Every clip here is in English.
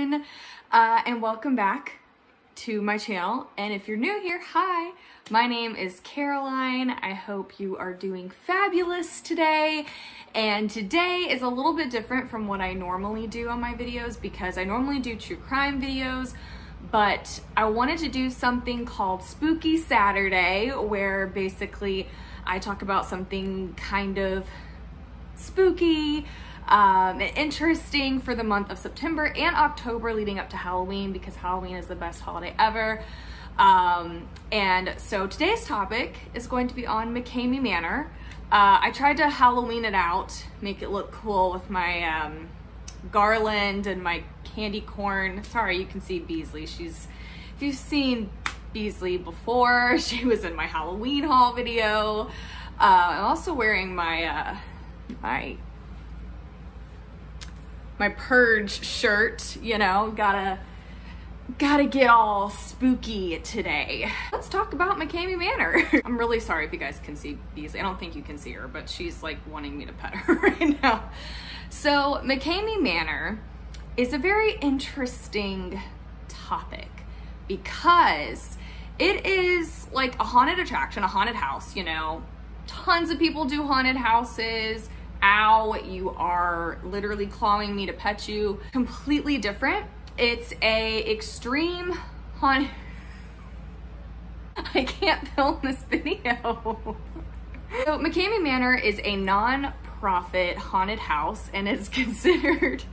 everyone, and welcome back to my channel. And if you're new here, hi, my name is Caroline. I hope you are doing fabulous today. And today is a little bit different from what I normally do on my videos because I normally do true crime videos, but I wanted to do something called Spooky Saturday, where basically I talk about something kind of spooky, interesting for the month of September and October leading up to Halloween, because Halloween is the best holiday ever. And so today's topic is going to be on McKamey Manor. I tried to Halloween it out, make it look cool with my garland and my candy corn. Sorry, you can see Beasley. If you've seen Beasley before, she was in my Halloween haul video. I'm also wearing my my purge shirt, you know, gotta get all spooky today. Let's talk about McKamey Manor. I'm really sorry if you guys can see Beasley. I don't think you can see her, but she's like wanting me to pet her right now. So McKamey Manor is a very interesting topic because it is like a haunted attraction, a haunted house, you know. Tons of people do haunted houses. Ow, you are literally clawing me to pet you. Completely different. It's a extreme haunted... I can't film this video. So McKamey Manor is a non-profit haunted house and is considered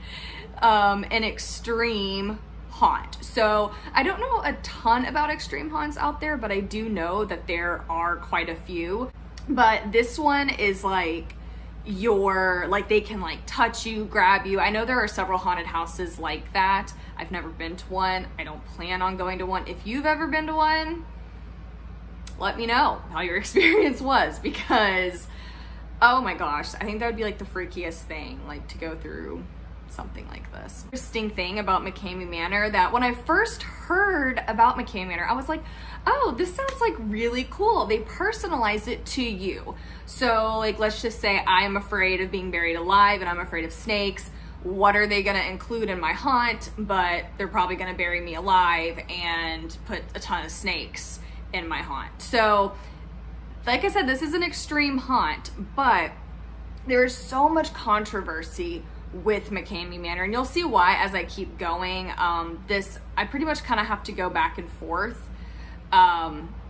an extreme haunt. So I don't know a ton about extreme haunts out there, but I do know that there are quite a few. But this one is like they can like touch you, grab you. I know there are several haunted houses like that. I've never been to one. I don't plan on going to one. If you've ever been to one, let me know how your experience was, because oh my gosh, I think that would be like the freakiest thing, like to go through something like this. Interesting thing about McKamey Manor, that when I first heard about McKamey Manor, I was like, oh, this sounds like really cool. They personalize it to you. So like, let's just say I'm afraid of being buried alive and I'm afraid of snakes. What are they gonna include in my haunt? But they're probably gonna bury me alive and put a ton of snakes in my haunt. So like I said, this is an extreme haunt, but there's so much controversy with McKamey Manor, and you'll see why as I keep going. I pretty much kind of have to go back and forth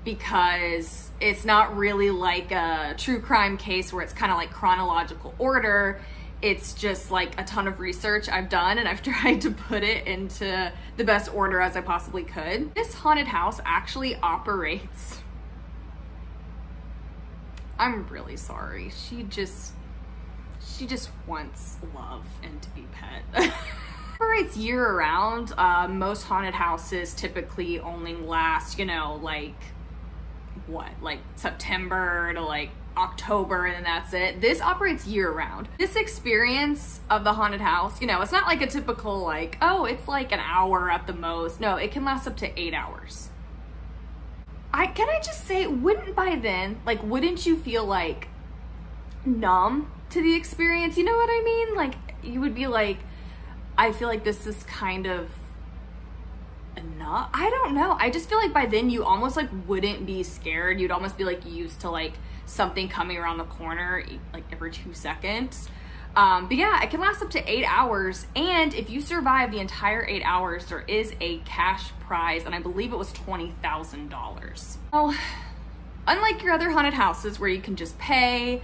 because it's not really like a true crime case where it's kind of like chronological order. It's just like a ton of research I've done, and I've tried to put it into the best order as I possibly could. This haunted house actually operates... I'm really sorry. She just wants love and to be pet. Operates year-round. Most haunted houses typically only last, you know, like what, like September to like October, and then that's it. This operates year-round. This experience of the haunted house, you know, it's not like a typical like, oh, it's like an hour at the most. No, it can last up to 8 hours. Can I just say, wouldn't you feel like numb to the experience? You know what I mean? Like, you would be like, I feel like this is kind of enough. I don't know. I just feel like by then you almost like wouldn't be scared. You'd almost be like used to like something coming around the corner like every 2 seconds. But yeah, it can last up to 8 hours. And if you survive the entire 8 hours, there is a cash prize, and I believe it was $20,000. So, unlike your other haunted houses where you can just pay,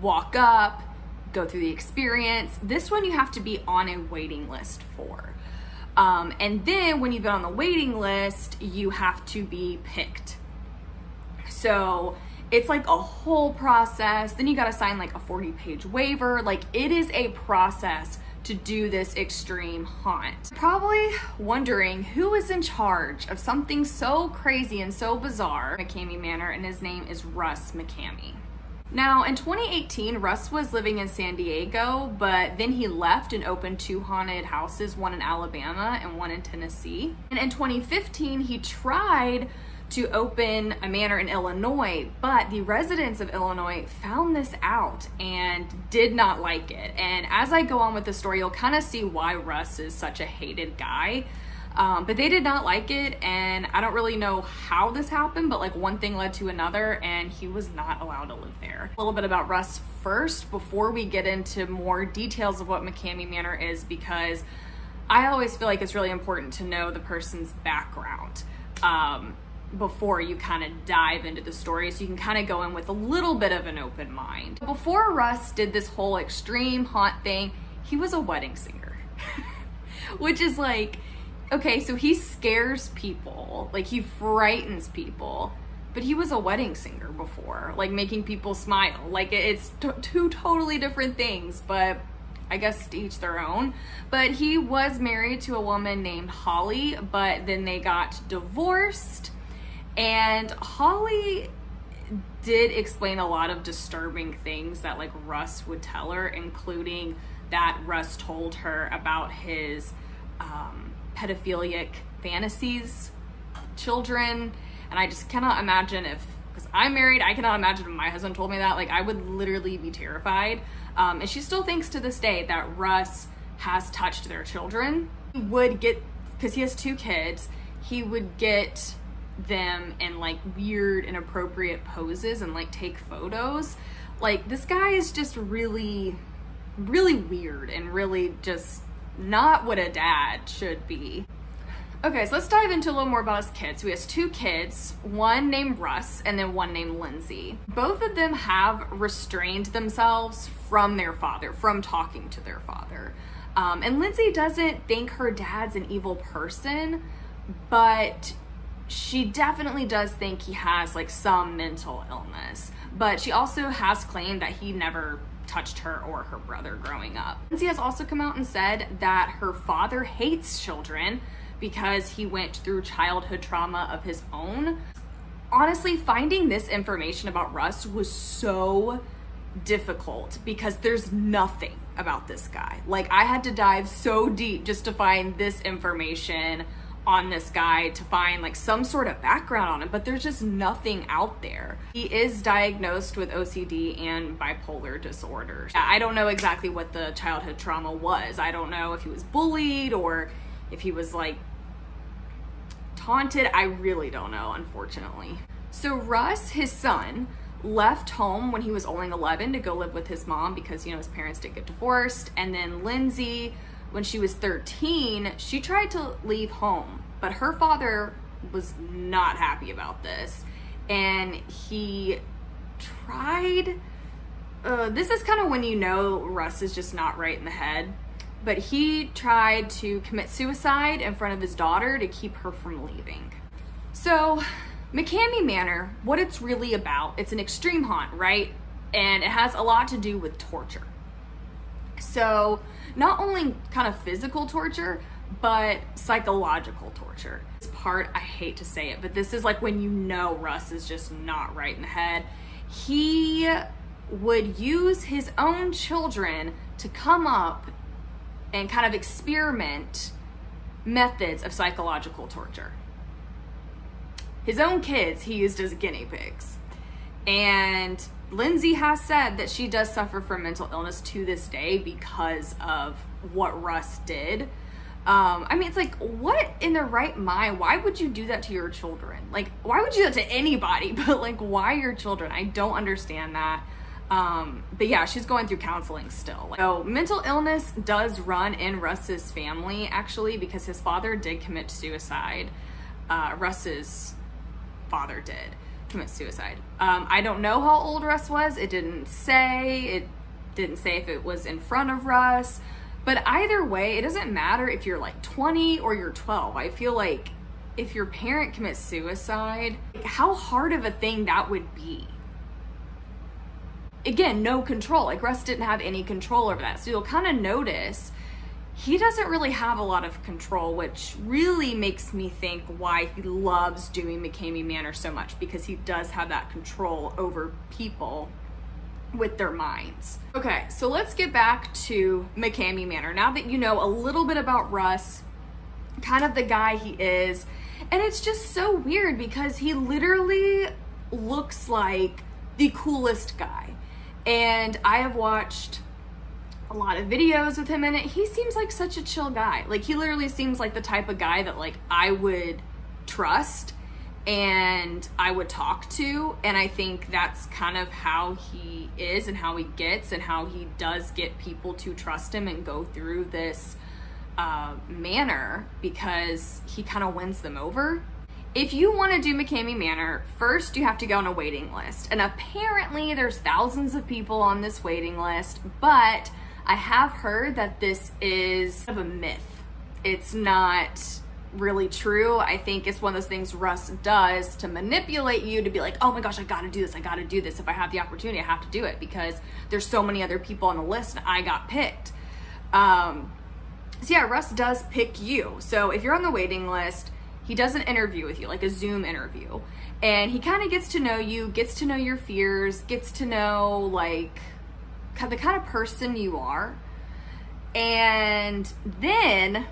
walk up, go through the experience, this one you have to be on a waiting list for. And then when you've been on the waiting list, you have to be picked. So it's like a whole process. Then you gotta sign like a 40-page waiver. Like, it is a process to do this extreme haunt. Probably wondering who is in charge of something so crazy and so bizarre. McKamey Manor, and his name is Russ McKamey. Now, in 2018, Russ was living in San Diego, but then he left and opened 2 haunted houses, one in Alabama and one in Tennessee. And in 2015, he tried to open a manor in Illinois, but the residents of Illinois found this out and did not like it. And as I go on with the story, you'll kind of see why Russ is such a hated guy. But they did not like it, and I don't really know how this happened, but like one thing led to another, and he was not allowed to live there. A little bit about Russ first before we get into more details of what McKamey Manor is, because I always feel like it's really important to know the person's background before you kind of dive into the story, so you can kind of go in with a little bit of an open mind. Before Russ did this whole extreme haunt thing, he was a wedding singer, which is like, okay, so he scares people, like he frightens people, but he was a wedding singer before, like making people smile. Like it's two totally different things, but I guess to each their own. But he was married to a woman named Holly, but then they got divorced, and Holly did explain a lot of disturbing things that like Russ would tell her, including that Russ told her about his pedophilic fantasies, children, and I just cannot imagine because I'm married, I cannot imagine if my husband told me that. Like I would literally be terrified. And she still thinks to this day that Russ has touched their children. He would get, because he has 2 kids, he would get them in like weird, inappropriate poses and like take photos. Like this guy is just really, really weird and really just not what a dad should be. Okay, so let's dive into a little more about his kids. So he has 2 kids, one named Russ and then one named Lindsay. Both of them have restrained themselves from their father, from talking to their father. And Lindsay doesn't think her dad's an evil person, but she definitely does think he has like some mental illness. But she also has claimed that he never touched her or her brother growing up. Lindsay has also come out and said that her father hates children because he went through childhood trauma of his own. Honestly, finding this information about Russ was so difficult because there's nothing about this guy. Like I had to dive so deep just to find this information on this guy, to find like some sort of background on him, but there's just nothing out there. He is diagnosed with OCD and bipolar disorder. I don't know exactly what the childhood trauma was. I don't know if he was bullied or if he was like taunted. I really don't know, unfortunately. So Russ, his son, left home when he was only 11 to go live with his mom because, you know, his parents did get divorced. And then Lindsay, when she was 13, she tried to leave home, but her father was not happy about this. And he tried, this is kind of when you know Russ is just not right in the head, but he tried to commit suicide in front of his daughter to keep her from leaving. So McKamey Manor, what it's really about, it's an extreme haunt, right? And it has a lot to do with torture. So not only kind of physical torture, but psychological torture. This part, I hate to say it, but this is like when you know Russ is just not right in the head. He would use his own children to come up and kind of experiment methods of psychological torture. His own kids he used as guinea pigs. And Lindsay has said that she does suffer from mental illness to this day because of what Russ did. I mean, it's like, what in their right mind? Why would you do that to your children? Like, why would you do that to anybody? But like, why your children? I don't understand that. But yeah, she's going through counseling still. So mental illness does run in Russ's family, actually, because his father did commit suicide. Russ's father did commit suicide. I don't know how old Russ was. It didn't say if it was in front of Russ, but either way, it doesn't matter if you're like 20 or you're 12. I feel like if your parent commits suicide, how hard of a thing that would be. Again, no control. Like Russ didn't have any control over that. So you'll kind of notice he doesn't really have a lot of control, which really makes me think why he loves doing McKamey Manor so much, because he does have that control over people with their minds. Okay, so let's get back to McKamey Manor. Now that you know a little bit about Russ, kind of the guy he is, And it's just so weird because he literally looks like the coolest guy. And I have watched a lot of videos with him in it. He seems like such a chill guy. Like, he literally seems like the type of guy that like I would trust and I would talk to. And I think that's kind of how he is and how he gets and how he does get people to trust him and go through this manor, because he kind of wins them over. If you want to do McKamey Manor, first you have to go on a waiting list. And apparently there's thousands of people on this waiting list, but I have heard that this is kind of a myth. It's not really true. I think it's one of those things Russ does to manipulate you to be like, oh my gosh, I gotta do this, I gotta do this. If I have the opportunity, I have to do it because there's so many other people on the list and I got picked. So yeah, Russ does pick you. So if you're on the waiting list, he does an interview with you, like a Zoom interview. And he kind of gets to know you, gets to know your fears, gets to know like the kind of person you are. And then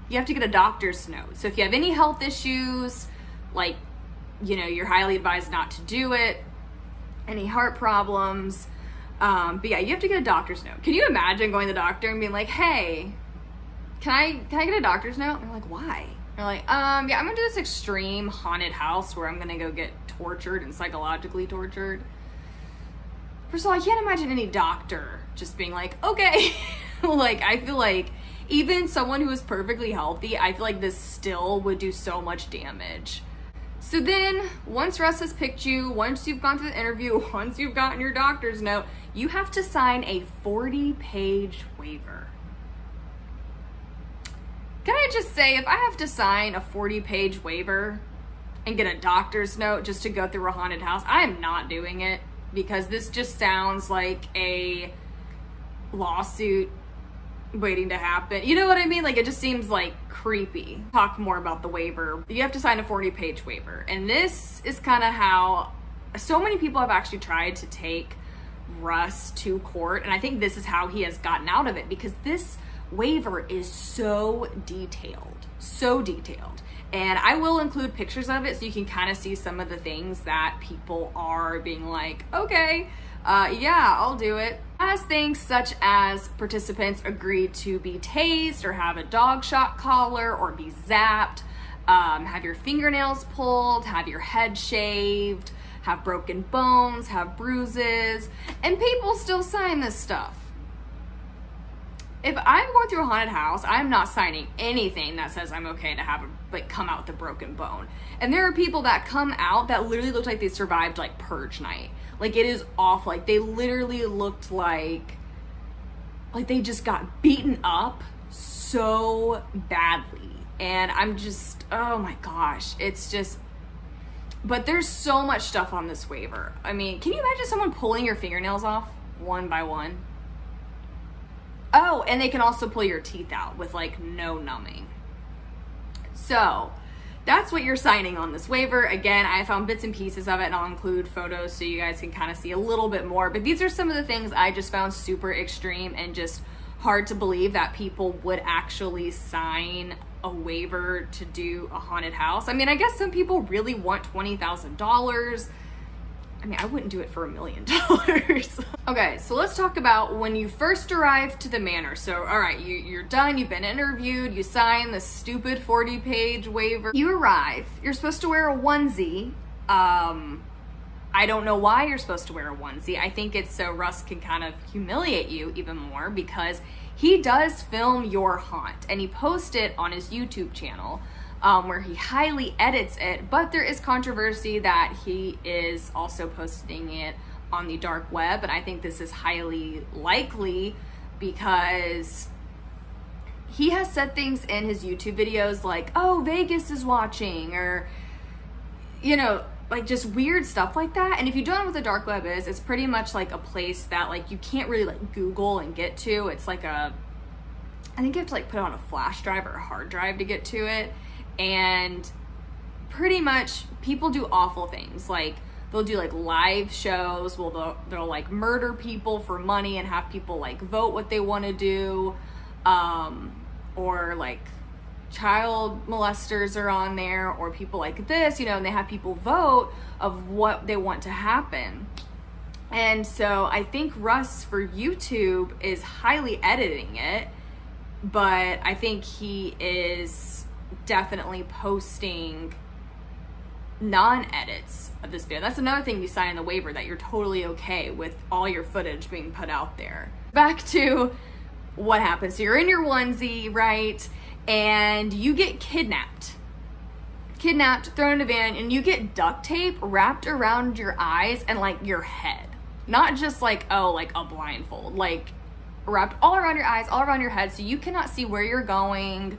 you have to get a doctor's note. So if you have any health issues, like, you know, you're highly advised not to do it, any heart problems. But yeah, you have to get a doctor's note. Can you imagine going to the doctor and being like, hey, can I get a doctor's note? And they're like, why? They're like, yeah, I'm gonna do this extreme haunted house where I'm gonna go get tortured and psychologically tortured. First of all, I can't imagine any doctor just being like, okay. Like, I feel like even someone who is perfectly healthy, I feel like this still would do so much damage. So then, once Russ has picked you, once you've gone through the interview, once you've gotten your doctor's note, you have to sign a 40-page waiver. Can I just say, if I have to sign a 40-page waiver and get a doctor's note just to go through a haunted house, I am not doing it, because this just sounds like a lawsuit waiting to happen. You know what I mean? Like, it just seems like creepy. Talk more about the waiver. You have to sign a 40-page waiver. And this is kind of how so many people have actually tried to take Russ to court. And I think this is how he has gotten out of it, because this waiver is so detailed, so detailed. And I will include pictures of it so you can kind of see some of the things that people are being like, okay, yeah, I'll do it. As things such as participants agree to be tased or have a dog shot collar or be zapped, have your fingernails pulled, have your head shaved, have broken bones, have bruises, and people still sign this stuff. If I'm going through a haunted house, I'm not signing anything that says I'm okay to have come out with a broken bone. And there are people that come out that literally look like they survived like purge night. Like, it is awful. Like, they literally looked like they just got beaten up so badly. And I'm just, oh my gosh, it's just, but there's so much stuff on this waiver. I mean, can you imagine someone pulling your fingernails off one by one? Oh, and they can also pull your teeth out with like no numbing. So that's what you're signing on this waiver. Again, I found bits and pieces of it, and I'll include photos so you guys can kind of see a little bit more. But these are some of the things I just found super extreme and just hard to believe that people would actually sign a waiver to do a haunted house. I mean, I guess some people really want $20,000. I mean, I wouldn't do it for $1 million. Okay, so let's talk about when you first arrive to the manor. So, all right, you're done, you've been interviewed, you sign the stupid 40-page waiver. You arrive, you're supposed to wear a onesie. I don't know why you're supposed to wear a onesie. I think it's so Russ can kind of humiliate you even more, because he does film your haunt and he posts it on his YouTube channel. Where he highly edits it, but there is controversy that he is also posting it on the dark web, and I think this is highly likely because he has said things in his YouTube videos like, oh, Vegas is watching, or, you know, like just weird stuff like that. And if you don't know what the dark web is, it's pretty much like a place that like you can't really like Google and get to. It's like I think you have to like put it on a flash drive or a hard drive to get to it. And pretty much people do awful things. Like, they'll do like live shows, they'll like murder people for money and have people like vote what they want to do, or like child molesters are on there, or people like this, you know, and they have people vote of what they want to happen. And so I think Russ for YouTube is highly editing it, but I think he is definitely posting non-edits of this video. That's another thing you sign in the waiver, that you're totally okay with all your footage being put out there. Back to what happens. So you're in your onesie, right? And you get kidnapped, thrown in a van, and you get duct tape wrapped around your eyes and like your head. Not just like, oh, like a blindfold, like wrapped all around your eyes, all around your head, so you cannot see where you're going.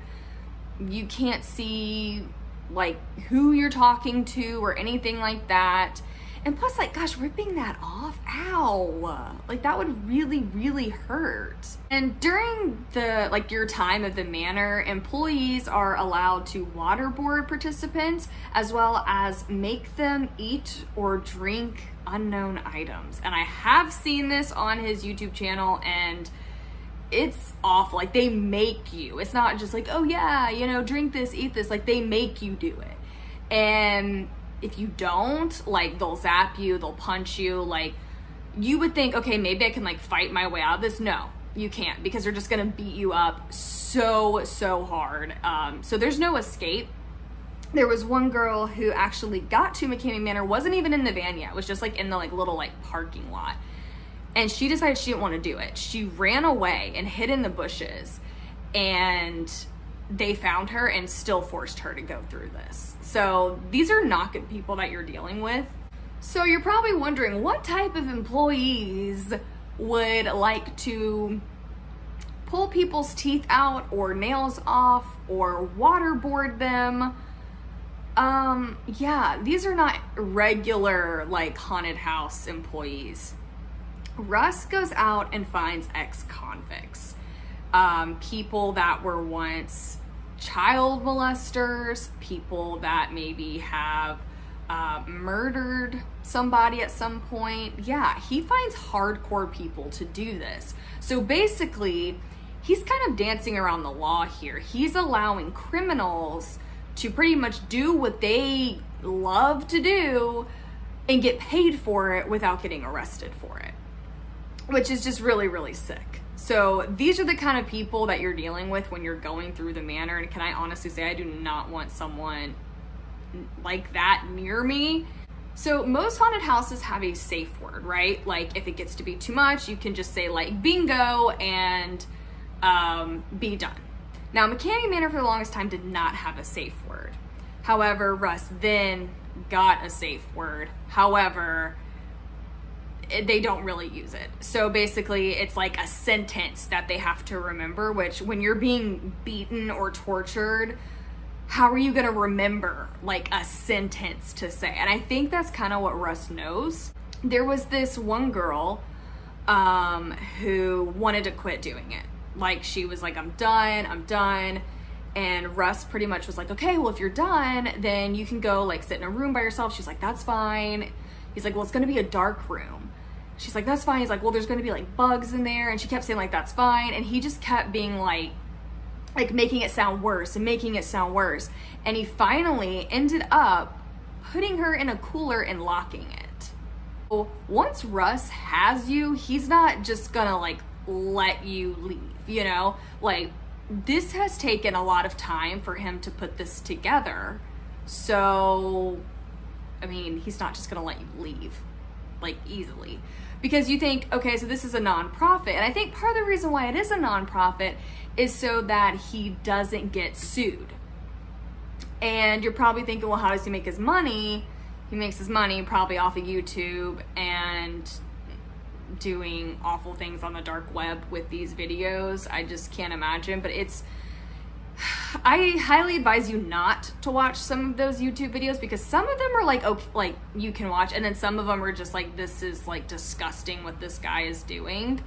You can't see like who you're talking to or anything like that. And plus, like, gosh, ripping that off, ow, like that would really, really hurt. And during the, like, your time at the manor, employees are allowed to waterboard participants, as well as make them eat or drink unknown items. And I have seen this on his YouTube channel, and it's awful. Like, they make you, it's not just like, oh yeah, you know, drink this, eat this, like they make you do it. And if you don't, like, they'll zap you, they'll punch you. Like, you would think, okay, maybe I can like fight my way out of this. No, you can't, because they're just gonna beat you up so hard. So there's no escape. There was one girl who actually got to McKamey Manor, wasn't even in the van yet, was just like in the like little like parking lot. And she decided she didn't want to do it. She ran away and hid in the bushes, and they found her and still forced her to go through this. So these are not good people that you're dealing with. So you're probably wondering, what type of employees would like to pull people's teeth out or nails off or waterboard them? Yeah, these are not regular like haunted house employees. Russ goes out and finds ex-convicts, people that were once child molesters, people that maybe have murdered somebody at some point. Yeah, he finds hardcore people to do this. So basically, he's kind of dancing around the law here. He's allowing criminals to pretty much do what they love to do and get paid for it without getting arrested for it, which is just really, really sick. So these are the kind of people that you're dealing with when you're going through the manor. And can I honestly say, I do not want someone like that near me. So most haunted houses have a safe word, right? Like, if it gets to be too much, you can just say like bingo and be done. Now, McKamey Manor for the longest time did not have a safe word. However, Russ then got a safe word. However, they don't really use it. So basically, it's like a sentence that they have to remember, which when you're being beaten or tortured, how are you gonna remember like a sentence to say? And I think that's kind of what Russ knows. There was this one girl who wanted to quit doing it. Like, she was like, I'm done. And Russ pretty much was like, okay, well, if you're done, then you can go like sit in a room by yourself. She's like, that's fine. He's like, well, it's gonna be a dark room. She's like, that's fine. He's like, well, there's gonna be like bugs in there. And she kept saying like, that's fine. And he just kept being like making it sound worse and making it sound worse. And he finally ended up putting her in a cooler and locking it. So once Russ has you, he's not just gonna like let you leave, you know? Like, this has taken a lot of time for him to put this together. So, I mean, he's not just gonna let you leave like easily, because you think, okay, so this is a nonprofit. And I think part of the reason why it is a nonprofit is so that he doesn't get sued. And you're probably thinking, well, how does he make his money? He makes his money probably off of YouTube and doing awful things on the dark web with these videos. I just can't imagine, but I highly advise you not to watch some of those YouTube videos, because some of them are like, okay, like you can watch, and then some of them are just like, this is like disgusting what this guy is doing.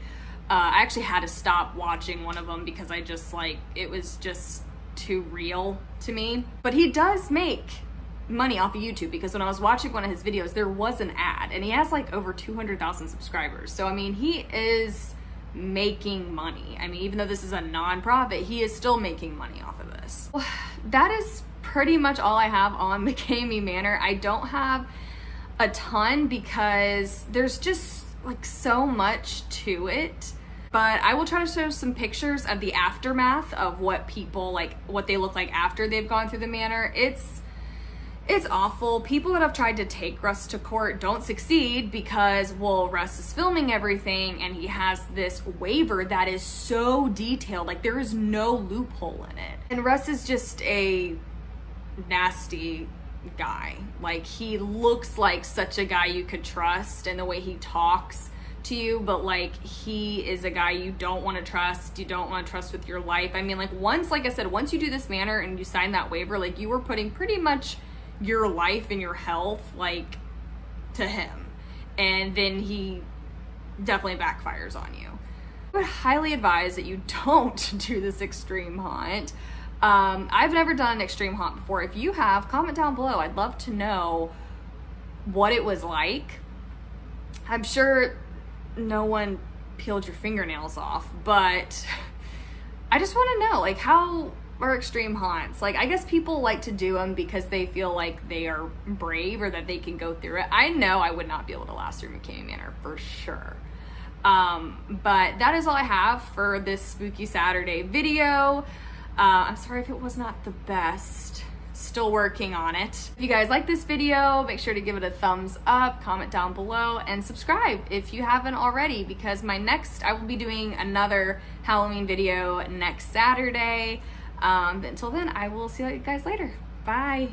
I actually had to stop watching one of them because I just like, it was just too real to me. But he does make money off of YouTube, because when I was watching one of his videos, there was an ad, and he has like over 200,000 subscribers. So I mean, he is making money. I mean, even though this is a non-profit, he is still making money off of this. That is pretty much all I have on McKamey Manor. I don't have a ton because there's just like so much to it, but I will try to show some pictures of the aftermath of what people like, what they look like after they've gone through the manor. It's awful. People that have tried to take Russ to court don't succeed because, well, Russ is filming everything and he has this waiver that is so detailed, like there is no loophole in it. And Russ is just a nasty guy. Like, he looks like such a guy you could trust in the way he talks to you, but like, he is a guy you don't want to trust. You don't want to trust with your life. I mean, like, once, like I said, once you do this manor and you sign that waiver, like, you were putting pretty much your life and your health like to him, and then he definitely backfires on you. I would highly advise that you don't do this extreme haunt. I've never done an extreme haunt before. If you have, comment down below. I'd love to know what it was like. I'm sure no one peeled your fingernails off, but I just want to know, like, how are extreme haunts? Like, I guess people like to do them because they feel like they are brave or that they can go through it. I know I would not be able to last through McKamey Manor for sure. But that is all I have for this spooky Saturday video. I'm sorry if it was not the best. Still working on it. If you guys like this video, make sure to give it a thumbs up, comment down below, and subscribe if you haven't already, because I will be doing another Halloween video next Saturday. But until then, I will see you guys later. Bye.